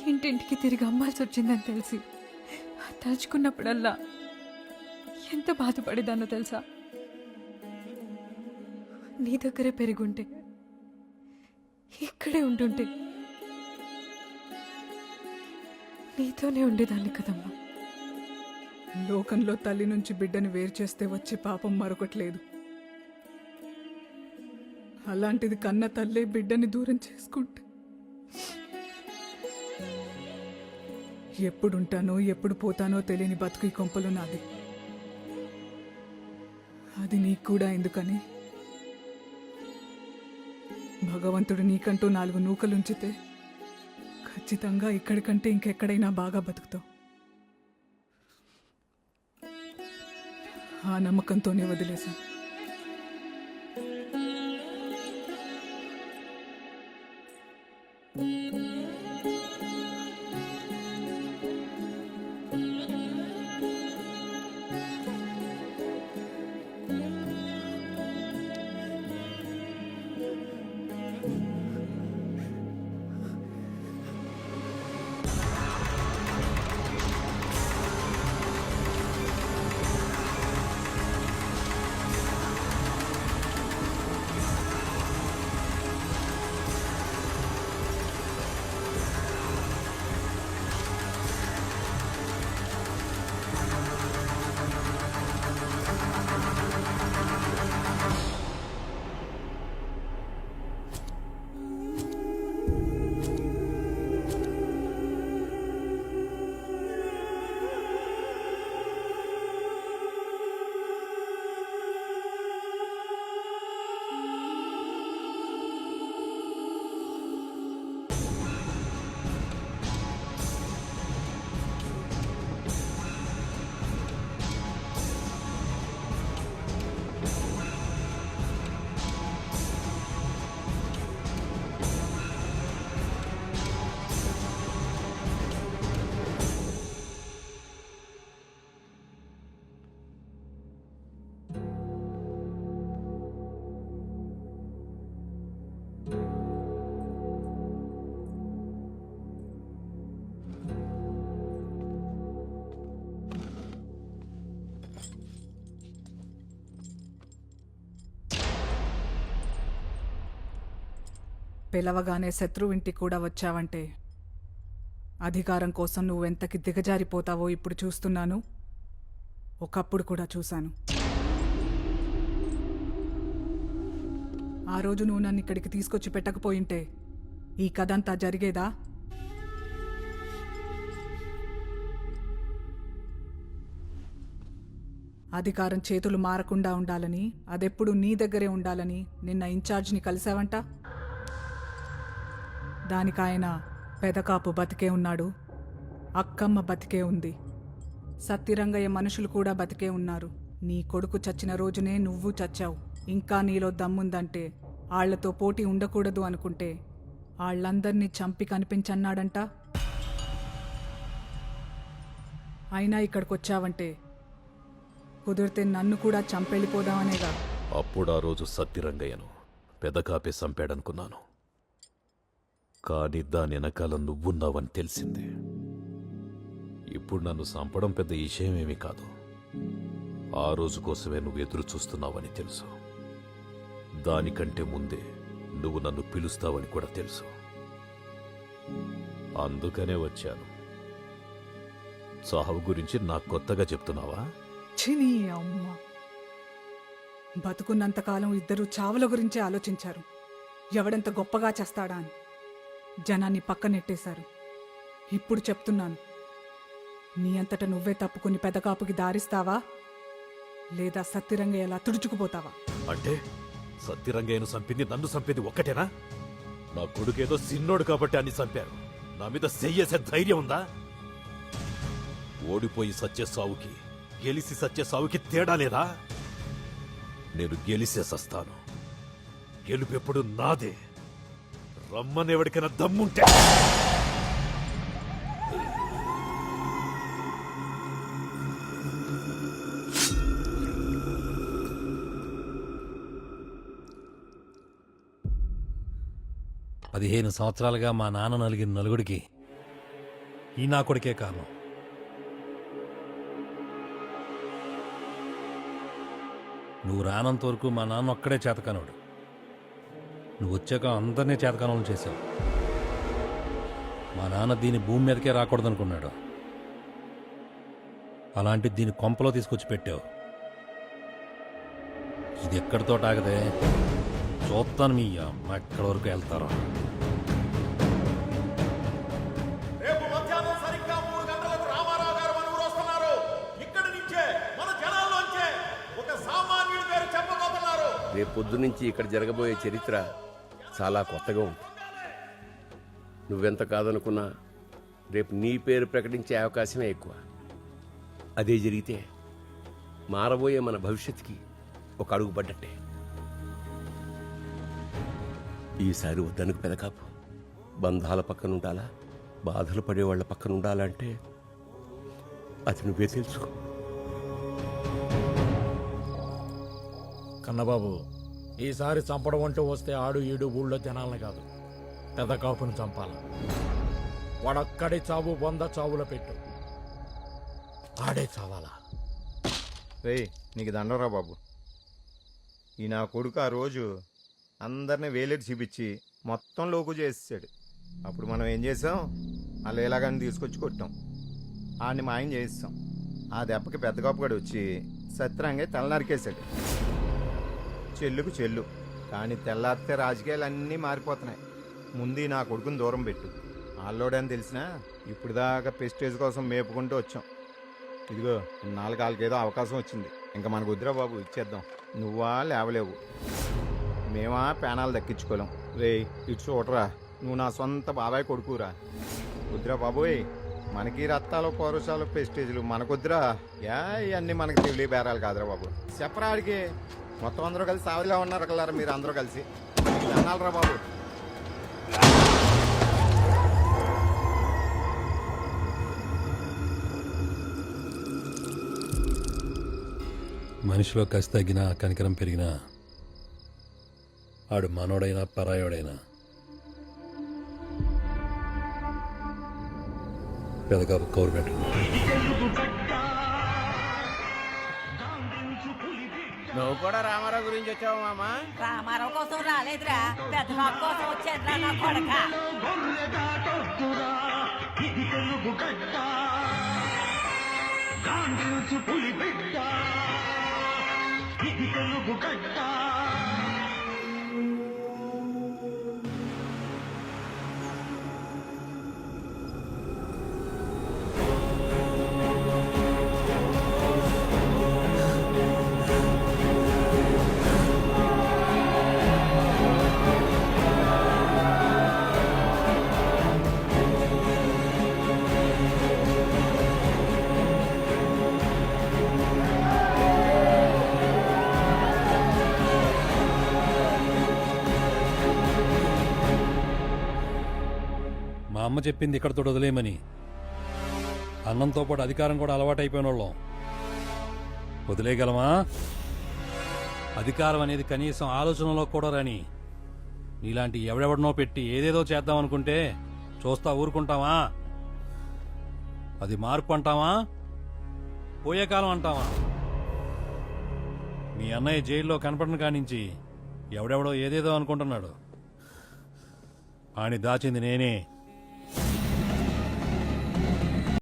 ఇంటింటికి తిరిగి అమ్మాల్సి వచ్చిందని తెలిసి తలుచుకున్నప్పుడల్లా ఎంత బాధపడేదాన్నో తెలుసా. నీ దగ్గరే పెరుగుంటే, ఇక్కడే ఉంటుంటే నీతోనే ఉండేదాన్ని కదమ్మా. లోకంలో తల్లి నుంచి బిడ్డని వేరు చేస్తే వచ్చే పాపం మరొకట్లేదు. అలాంటిది కన్న తల్లే బిడ్డని దూరం చేసుకుంటే ఎప్పుడుంటానో ఎప్పుడు పోతానో తెలియని బతుకు ఈ కొంపలు నాది. అది నీకు కూడా ఎందుకని భగవంతుడు నీకంటూ 4 నూకలుంచితే ఖచ్చితంగా ఇక్కడికంటే ఇంకెక్కడైనా బాగా బతుకుతావు. ఆ నమ్మకంతోనే వదిలేశాను. పిలవగానే శత్రువింటికి కూడా వచ్చావంటే అధికారం కోసం నువ్వెంతకి దిగజారిపోతావో ఇప్పుడు చూస్తున్నాను. ఒకప్పుడు కూడా చూశాను. ఆ రోజు నువ్వు నన్ను ఇక్కడికి తీసుకొచ్చి పెట్టకపోయింటే ఈ కథంతా జరిగేదా? అధికారం చేతులు మారకుండా ఉండాలని, అదెప్పుడు నీ దగ్గరే ఉండాలని నిన్న ఇన్ఛార్జ్ని కలిసావంట. దానికాయన పెదకాపు బతికే ఉన్నాడు, అక్కమ్మ బతికే ఉంది, సత్తిరంగయ్య మనుషులు కూడా బతికే ఉన్నారు. నీ కొడుకు చచ్చిన రోజునే నువ్వు చచ్చావు. ఇంకా నీలో దమ్ముందంటే, ఆళ్లతో పోటీ ఉండకూడదు అనుకుంటే ఆళ్లందర్నీ చంపి కనిపించన్నాడంట. అయినా ఇక్కడికొచ్చావంటే కుదిరితే నన్ను కూడా చంపెళ్ళిపోదామనేగా. అప్పుడు ఆ రోజు సత్తిరంగయ్యను పెదకాపే చంపాడనుకున్నాను. కానీ దాని వెనకాల నువ్వున్నావని తెలిసింది. ఇప్పుడు నన్ను చంపడం పెద్ద విషయమేమీ కాదు. ఆ రోజు కోసమే నువ్వు ఎదురు చూస్తున్నావని తెలుసు. దానికంటే ముందే నువ్వు నన్ను పిలుస్తావని కూడా తెలుసు. అందుకనే వచ్చాను. చావు గురించి నాకు కొత్తగా చెప్తున్నావా? చిని అమ్మ, బతుకున్నంతకాలం ఇద్దరు చావుల గురించే ఆలోచించారు. ఎవడెంత గొప్పగా చేస్తాడా అని జనాన్ని పక్కనెట్టేశారు. ఇప్పుడు చెప్తున్నాను, నీ అంతట నువ్వే తప్పుకుని పెదకాపుకి దారిస్తావా, లేదా సత్తిరంగయ్యలా తుడుచుకుపోతావా? అంటే సత్తిరంగయ్యను చంపింది నన్ను చంపింది ఒక్కటేనా? నా కొడుకేదో సిన్నోడు కాబట్టి అన్ని చంపారు. నా మీద చెయ్యేసే ధైర్యం ఉందా? ఓడిపోయి సచ్చే సావుకి, గెలిసి సచ్చే సావుకి తేడా లేదా? నేను గెలిసే సస్తాను. గెలుపెప్పుడు నాదే. రమ్మని ఎవరికైనా దమ్ముంటే. పదిహేను సంవత్సరాలుగా మా నాన్న నలిగిన నలుగుడికి ఈ నా కొడుకే కారణం. నువ్వు రానంత వరకు మా నాన్న ఒక్కడే చేతకానోడు. నువ్వు వచ్చాక అందరినీ చేతకానం చేశావు. మా నాన్న దీని భూమి మీదకే రాకూడదనుకున్నాడు. అలాంటి దీని కొంపలో తీసుకొచ్చి పెట్టావు. ఇది ఎక్కడితో ఆగదే, చూస్తాను మీ అమ్మ ఎక్కడి వరకు వెళ్తారో. రేపు మధ్యాహ్నం సరిగ్గా 3 గంటలకు రామారావు గారు మన ఊరు వస్తున్నారు. ఇక్కడి నుంచే మన జనాల్లోంచే ఒక సామాన్యుడి పేరు చెప్పబోతున్నారు. రేపు పొద్దు నుంచి ఇక్కడ జరగబోయే చరిత్ర చాలా కొత్తగా ఉంది. నువ్వెంత కాదనుకున్నా రేపు నీ పేరు ప్రకటించే అవకాశమే ఎక్కువ. అదే జరిగితే మారబోయే మన భవిష్యత్తుకి ఒక అడుగు పడ్డట్టే. ఈసారి వద్దనుకు పెదకాపు. బంధాల పక్కన ఉండాలా, బాధలు పడేవాళ్ల పక్కన ఉండాలంటే అది నువ్వే తెలుసుకో. కన్నబాబు, ఈసారి చంపడం అంటూ వస్తే ఆడు ఈడు ఊళ్ళో జనాలని కాదు, పెద్ద కాపును చంపాల. వాడొక్కడి చావు 100 చావుల పెట్టు. ఆడే చావాలా? రేయ్, నీకు దండరా బాబు. ఈ నా కొడుకు ఆ రోజు అందరిని వేలెట్టి చూపించి మొత్తం లోకు చేసేసాడు. అప్పుడు మనం ఏం చేసాం? ఆ లేలాగాన్ని తీసుకొచ్చి కొట్టాం. ఆడిని మాయం చేయిస్తాం. ఆ దెబ్బకి పెద్ద కాపుగాడు వచ్చి సత్రంగా తల నరికేశాడు. చెల్లుకు చెల్లు. కానీ తెల్లారితే రాజకీయాలు అన్నీ మారిపోతున్నాయి. ముందు నా కొడుకుని దూరం పెట్టు. ఆల్లోడని తెలిసినా ఇప్పుడు దాకా ప్రెస్టేజ్ కోసం మేపుకుంటూ వచ్చాం. ఇదిగో 4 కాళ్ళకేదో అవకాశం వచ్చింది. ఇంకా మనకు వద్దురా బాబు, ఇచ్చేద్దాం. నువ్వా లేవలేవు, మేమా పేనాలు దక్కించుకోలేం. రే ఇటు చూడరా, నువ్వు నా సొంత బాబాయ్ కొడుకురా. వద్దురా బాబోయ్, మనకి రత్తాలు పౌరుషాలు ప్రెస్టేజ్లు మనకొద్దురా. ఇవన్నీ మనకి తెలియ బేరాలు కాదురా బాబు. చెప్పరా ఆడికి. మొత్తం అందరూ కలిసి సావిలా ఉన్నారు కలరా మీరు అందరూ కలిసి. అన్నాలరా బాబు. మనిషిలో కసి తగ్గినా, కనికరం పెరిగినా, ఆడు మనోడైనా పరాయోడైనా పెదకాపు కౌరు పెట్టు. నువ్వు కూడా రామారావు గురించి వచ్చావు మామా? రామారావు కోసం రాలేదురా, పెద్ద బాబు కోసం వచ్చేదిరా నా కొడక. మా అమ్మ చెప్పింది ఇక్కడతో వదిలేయమని. అన్నంతో పాటు అధికారం కూడా అలవాటైపోయిన వాళ్ళం. వదిలేయగలమా? అధికారం అనేది కనీసం ఆలోచనలో కూడా రాని నీలాంటి ఎవడెవడనో పెట్టి ఏదేదో చేద్దామనుకుంటే చూస్తా ఊరుకుంటావా? అది మార్పు అంటావా, పోయే కాలం అంటావా? మీ అన్నయ్య జైల్లో కనపడిన కానించి ఎవడెవడో ఏదేదో అనుకుంటున్నాడు. ఆని దాచింది నేనే.